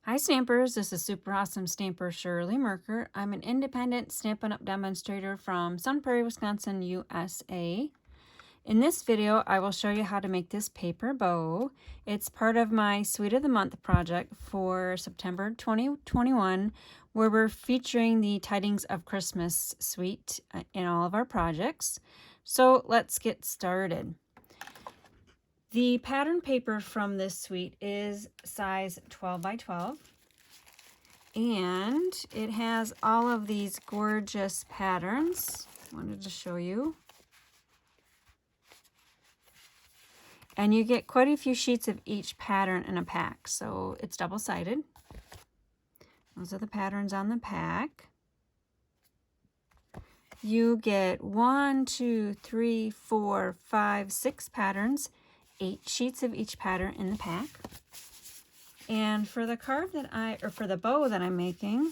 Hi Stampers, this is Super Awesome Stamper Shirley Merker. I'm an independent Stampin' Up! Demonstrator from Sun Prairie, Wisconsin, USA. In this video, I will show you how to make this paper bow. It's part of my Sweet of the Month project for September 2021, where we're featuring the Tidings of Christmas suite in all of our projects. So let's get started. The pattern paper from this suite is size 12 by 12. And it has all of these gorgeous patterns. Wanted to show you. And you get quite a few sheets of each pattern in a pack, so it's double-sided. Those are the patterns on the pack. You get 1, 2, 3, 4, 5, 6 patterns, 8 sheets of each pattern in the pack. And for the card for the bow that I'm making,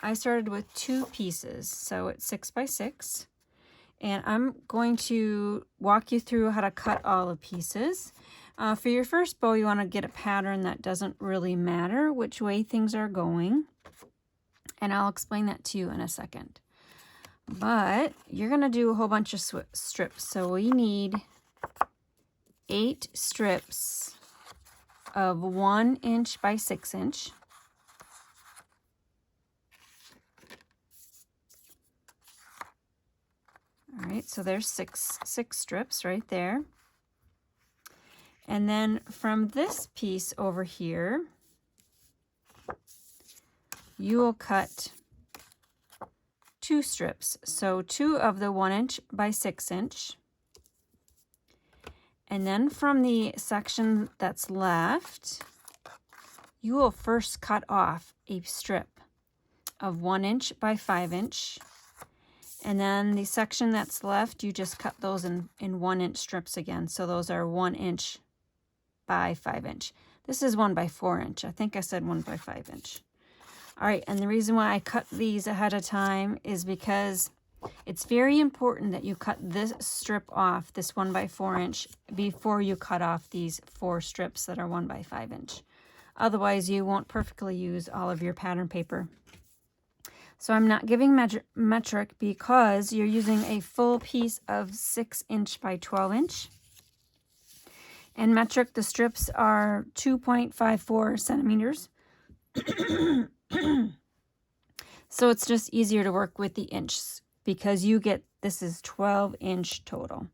I started with 2 pieces, so it's 6 by 6. And I'm going to walk you through how to cut all the pieces. For your first bow, you want to get a pattern that doesn't really matter which way things are going. And I'll explain that to you in a second. But you're going to do a whole bunch of strips. So we need 8 strips of 1 inch by 6 inch. All right, so there's six strips right there. And then from this piece over here, you will cut 2 strips. So 2 of the 1 inch by 6 inch. And then from the section that's left, you will first cut off a strip of 1 inch by 5 inch. And then the section that's left, you just cut those in 1 inch strips again. So those are 1 inch by 5 inch. This is 1 by 4 inch. I think I said 1 by 5 inch. All right, and the reason why I cut these ahead of time is because it's very important that you cut this strip off, this 1 by 4 inch, before you cut off these 4 strips that are 1 by 5 inch. Otherwise, you won't perfectly use all of your pattern paper. So I'm not giving metric because you're using a full piece of 6 inch by 12 inch. And metric, the strips are 2.54 centimeters. So it's just easier to work with the inches because this is 12 inch total.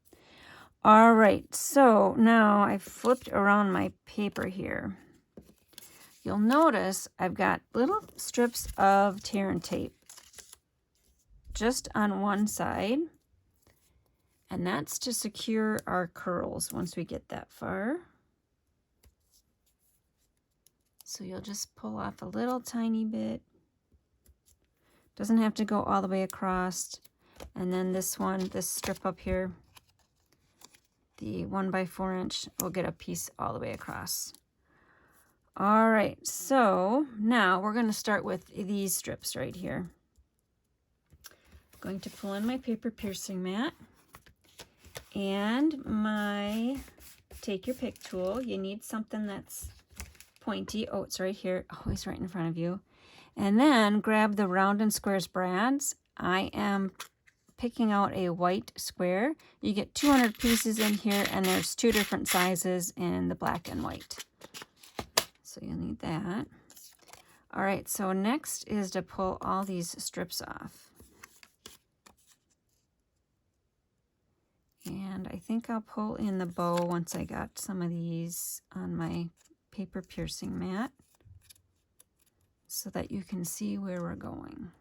All right, so now I've flipped around my paper here. You'll notice I've got little strips of tear and tape just on one side, and that's to secure our curls once we get that far. So you'll just pull off a little tiny bit. Doesn't have to go all the way across. And then this strip up here, the 1 by 4 inch, will get a piece all the way across. All right, so now we're going to start with these strips right here. I'm going to pull in my paper piercing mat and my take your pick tool. You need something that's pointy. Oh, it's right here, always right in front of you. And then grab the round and squares brads. I am picking out a white square. You get 200 pieces in here, and there's 2 different sizes in the black and white. So you'll need that. All right, so next is to pull all these strips off. And I think I'll pull in the bow once I got some of these on my paper piercing mat so that you can see where we're going.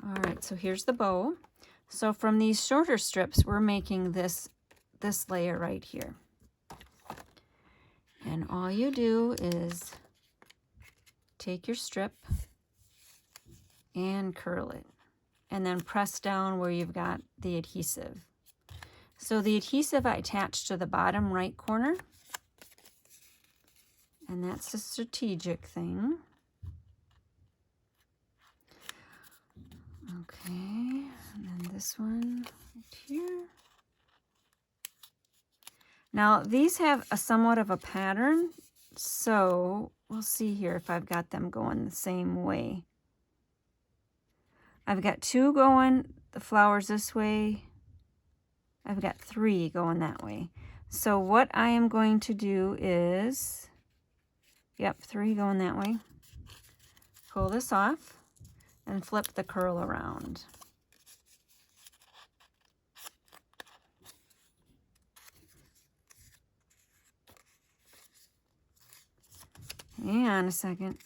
All right, so here's the bow. So from these shorter strips, we're making this layer right here. And all you do is take your strip and curl it, and then press down where you've got the adhesive. So the adhesive I attached to the bottom right corner, and that's a strategic thing. Okay, and then this one right here. Now these have a somewhat of a pattern, so we'll see here if I've got them going the same way. I've got 2 going, the flowers this way. I've got 3 going that way. So what I am going to do is, yep, 3 going that way. Pull this off and flip the curl around. Hang on a second.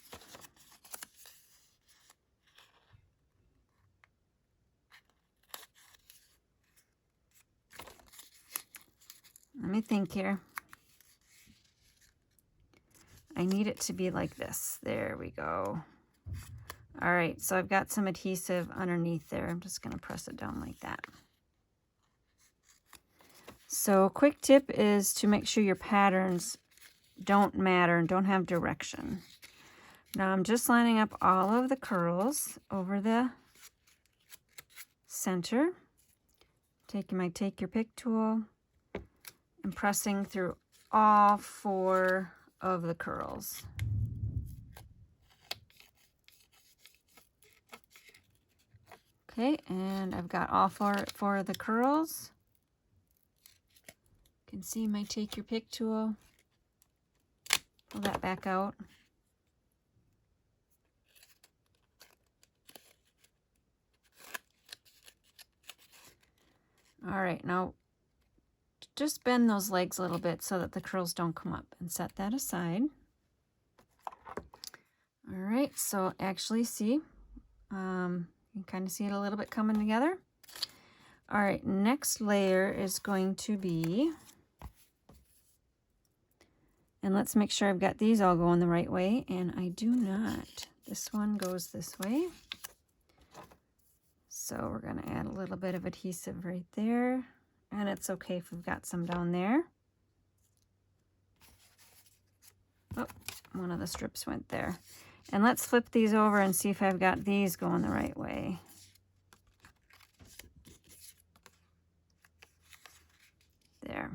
Let me think here. I need it to be like this. There we go. All right, so I've got some adhesive underneath there. I'm just gonna press it down like that. So a quick tip is to make sure your patterns don't matter and don't have direction. Now I'm just lining up all of the curls over the center. Taking my Take Your Pick tool and pressing through all 4 of the curls. Okay, and I've got all four of the curls. You can see my Take Your Pick tool. Pull that back out. All right, now just bend those legs a little bit so that the curls don't come up, and set that aside. All right, so actually see, you can kind of see it a little bit coming together. All right, next layer is going to be, and let's make sure I've got these all going the right way, and I do not. This one goes this way. So we're going to add a little bit of adhesive right there, and it's okay if we've got some down there. Oh, one of the strips went there. And let's flip these over and see if I've got these going the right way. There.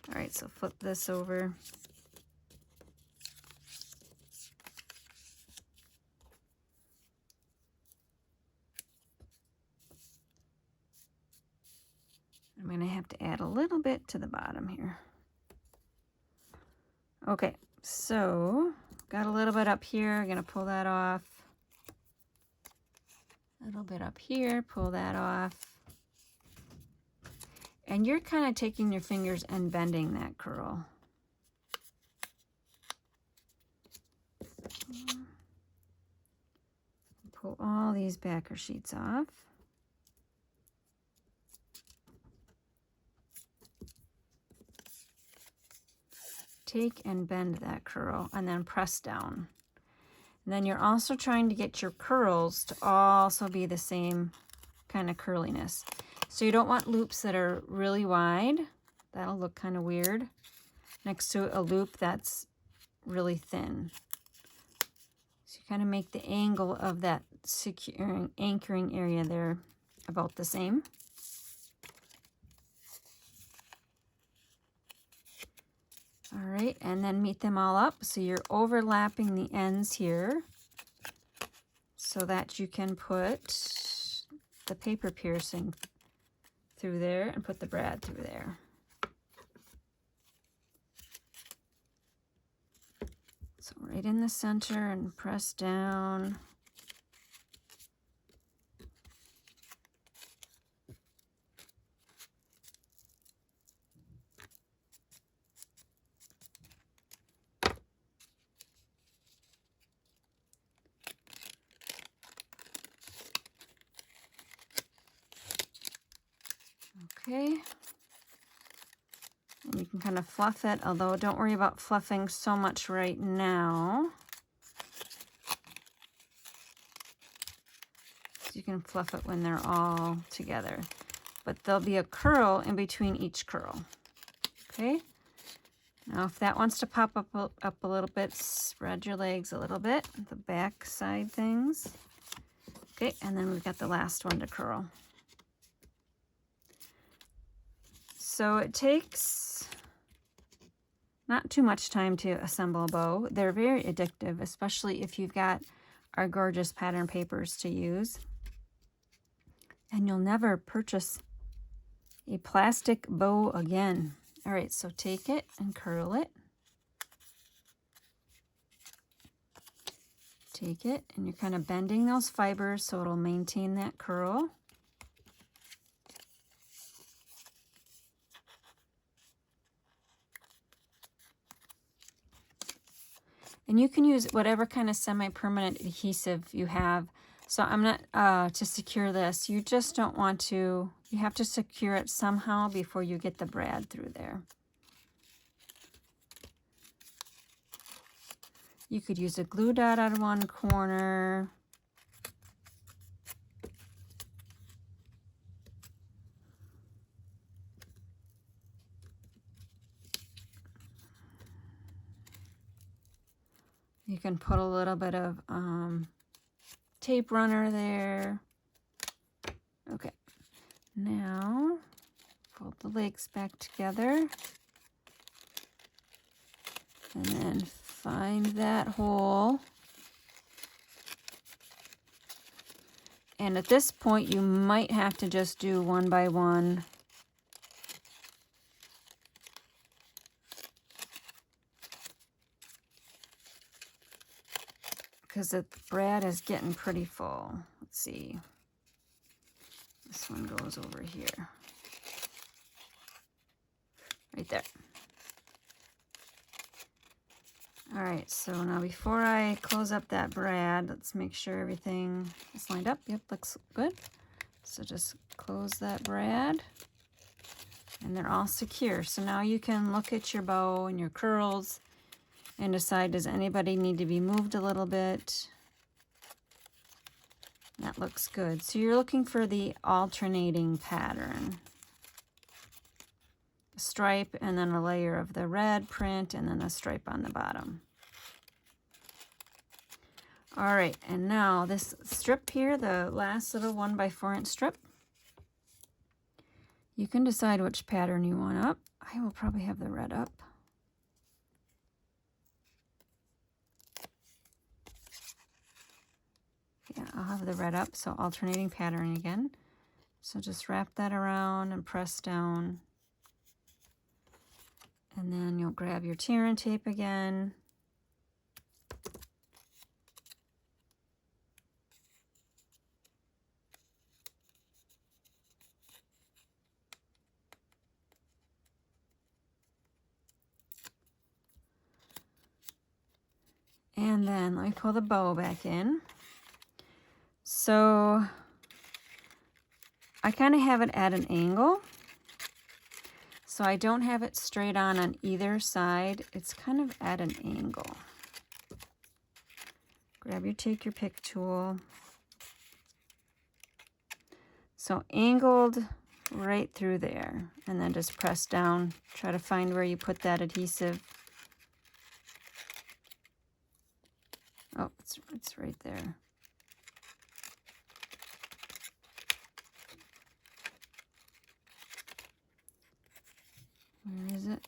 All right, so flip this over. I'm going to have to add a little bit to the bottom here. Okay, so got a little bit up here. I'm going to pull that off. A little bit up here, pull that off. And you're kind of taking your fingers and bending that curl. Pull all these backer sheets off. Take and bend that curl and then press down. And then you're also trying to get your curls to also be the same kind of curliness. So you don't want loops that are really wide. That'll look kind of weird next to a loop that's really thin. So you kind of make the angle of that securing, anchoring area there about the same. All right, and then meet them all up. So you're overlapping the ends here so that you can put the paper piercing through there and put the brad through there. So right in the center and press down. Okay, and you can kind of fluff it, although don't worry about fluffing so much right now. So you can fluff it when they're all together, but there'll be a curl in between each curl. Okay, now if that wants to pop up a little bit, spread your legs a little bit, the back side things. Okay, and then we've got the last one to curl. so it takes not too much time to assemble a bow. They're very addictive, especially if you've got our gorgeous pattern papers to use. And you'll never purchase a plastic bow again. All right, so take it and curl it. Take it, and you're kind of bending those fibers so it'll maintain that curl. And you can use whatever kind of semi-permanent adhesive you have. So I'm not, to secure this, you just don't want to, you have to secure it somehow before you get the brad through there. You could use a glue dot out of one corner. You can put a little bit of tape runner there. Okay, now fold the legs back together and then find that hole. And at this point, you might have to just do one by one. Because the brad is getting pretty full. Let's see. This one goes over here. Right there. All right, so now before I close up that brad, let's make sure everything is lined up. Yep, looks good. So just close that brad. And they're all secure. So now you can look at your bow and your curls and decide, does anybody need to be moved a little bit? That looks good. So you're looking for the alternating pattern. A stripe and then a layer of the red print and then a stripe on the bottom. All right, and now this strip here, the last little 1x4 inch strip, you can decide which pattern you want up. I will probably have the red up. Yeah, I'll have the red up, so alternating pattern again. So just wrap that around and press down. And then you'll grab your tear and tape again. And then let me pull the bow back in. So I kind of have it at an angle. So I don't have it straight on either side. It's kind of at an angle. Take your pick tool. So angled right through there. And then just press down. Try to find where you put that adhesive. Oh, it's right there. Where is it?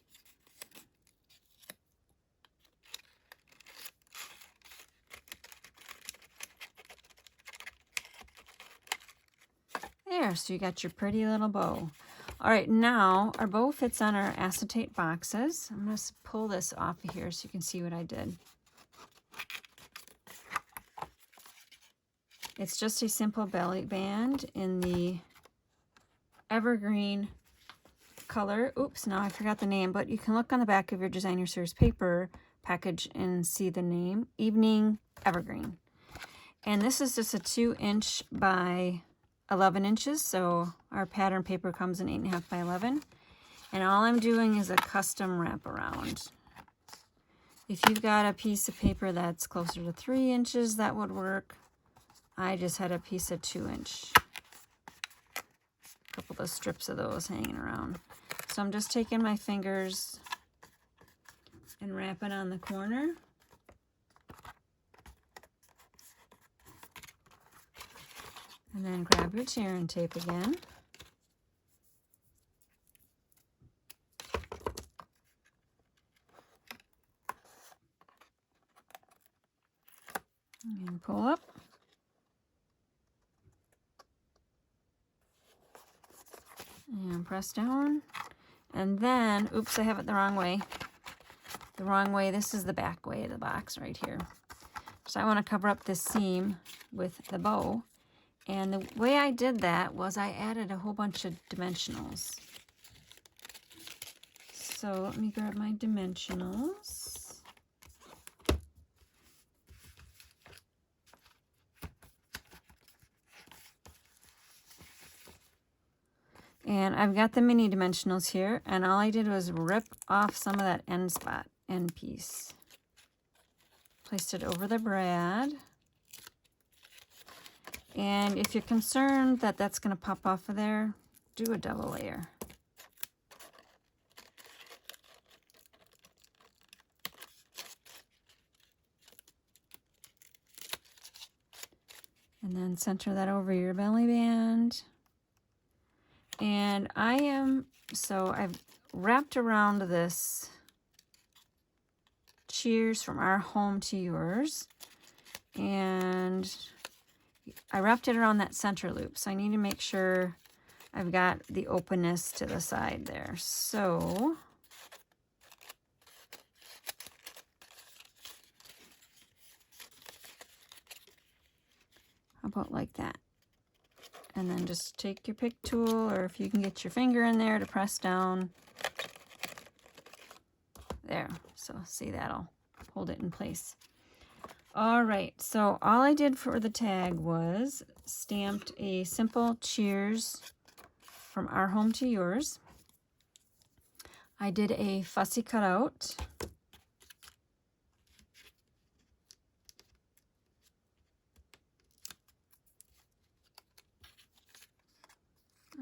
There, so you got your pretty little bow. All right, now our bow fits on our acetate boxes. I'm going to pull this off of here so you can see what I did. It's just a simple belly band in the Evergreen color. Oops, now I forgot the name, but you can look on the back of your Designer Series paper package and see the name, Evening Evergreen. And this is just a 2" by 11 inches, so our pattern paper comes in 8.5 by 11. And all I'm doing is a custom wraparound. If you've got a piece of paper that's closer to 3 inches, that would work. I just had a piece of 2 inch. A couple of strips of those hanging around. So I'm just taking my fingers and wrapping on the corner. And then grab your tear and tape again. And pull up. And press down. And then, oops, I have it the wrong way. The wrong way. This is the back way of the box right here. So I want to cover up this seam with the bow. And the way I did that was I added a whole bunch of dimensionals. So let me grab my dimensionals. And I've got the mini dimensionals here, and all I did was rip off some of that end piece. Placed it over the brad. And if you're concerned that that's going to pop off of there, do a double layer. And then center that over your belly band. And I've wrapped around this cheers from our home to yours. And I wrapped it around that center loop. So I need to make sure I've got the openness to the side there. So how about like that? And then just take your pick tool, or if you can get your finger in there to press down. There. So see, that'll hold it in place. All right. So all I did for the tag was stamped a simple cheers from our home to yours. I did a fussy cutout.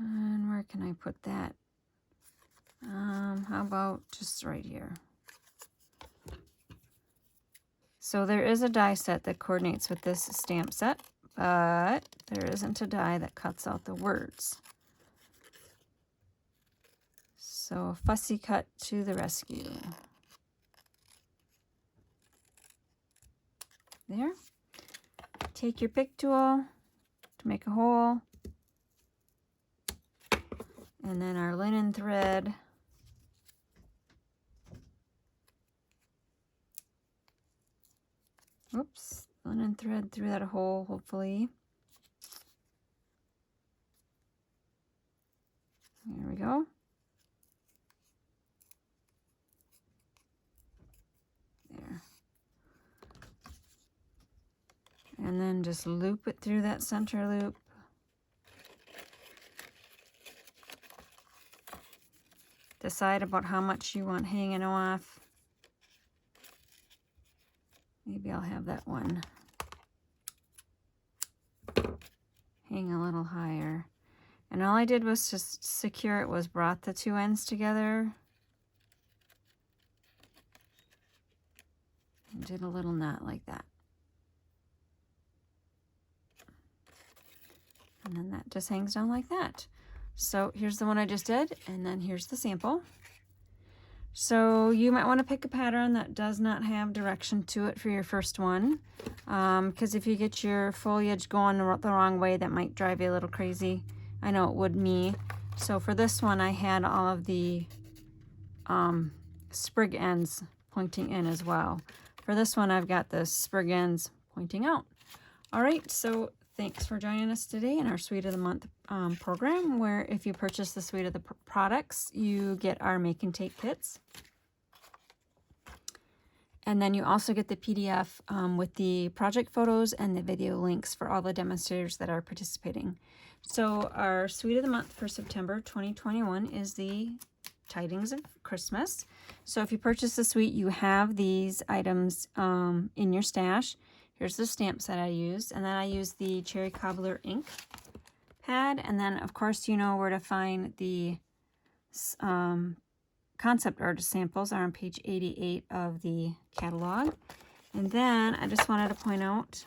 And where can I put that? How about just right here? So there is a die set that coordinates with this stamp set, but there isn't a die that cuts out the words. So fussy cut to the rescue. There. Take your pick tool to make a hole. And then our linen thread. Oops, linen thread through that hole, hopefully. There we go. There. And then just loop it through that center loop. Decide about how much you want hanging off. Maybe I'll have that one hang a little higher. And all I did was just secure it, was brought the two ends together and did a little knot like that. And then that just hangs down like that. So here's the one I just did, and then here's the sample. So you might want to pick a pattern that does not have direction to it for your first one, because if you get your foliage going the wrong way, that might drive you a little crazy. I know it would me. So for this one, I had all of the sprig ends pointing in as well. For this one, I've got the sprig ends pointing out. All right, so thanks for joining us today in our Suite of the Month program, where if you purchase the Suite of the products, you get our make and take kits. And then you also get the PDF with the project photos and the video links for all the demonstrators that are participating. So our Suite of the Month for September 2021 is the Tidings of Christmas. So if you purchase the suite, you have these items in your stash. Here's the stamp set I used, and then I used the Cherry Cobbler ink pad, and then of course you know where to find the concept artist samples are on page 88 of the catalog. And then I just wanted to point out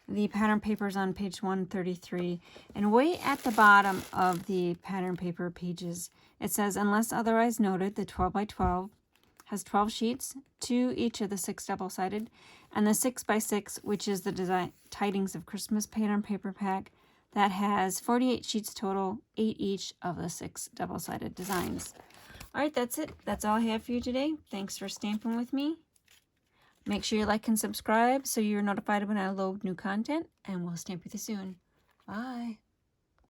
the pattern papers on page 133, and way at the bottom of the pattern paper pages it says, unless otherwise noted, the 12 by 12 has 12 sheets, 2 each of the 6 double-sided, and the 6x6, which is the design Tidings of Christmas pattern paper pack, that has 48 sheets total, 8 each of the 6 double-sided designs. All right, that's it. That's all I have for you today. Thanks for stamping with me. Make sure you like and subscribe so you're notified when I load new content, and we'll stamp with you soon. Bye.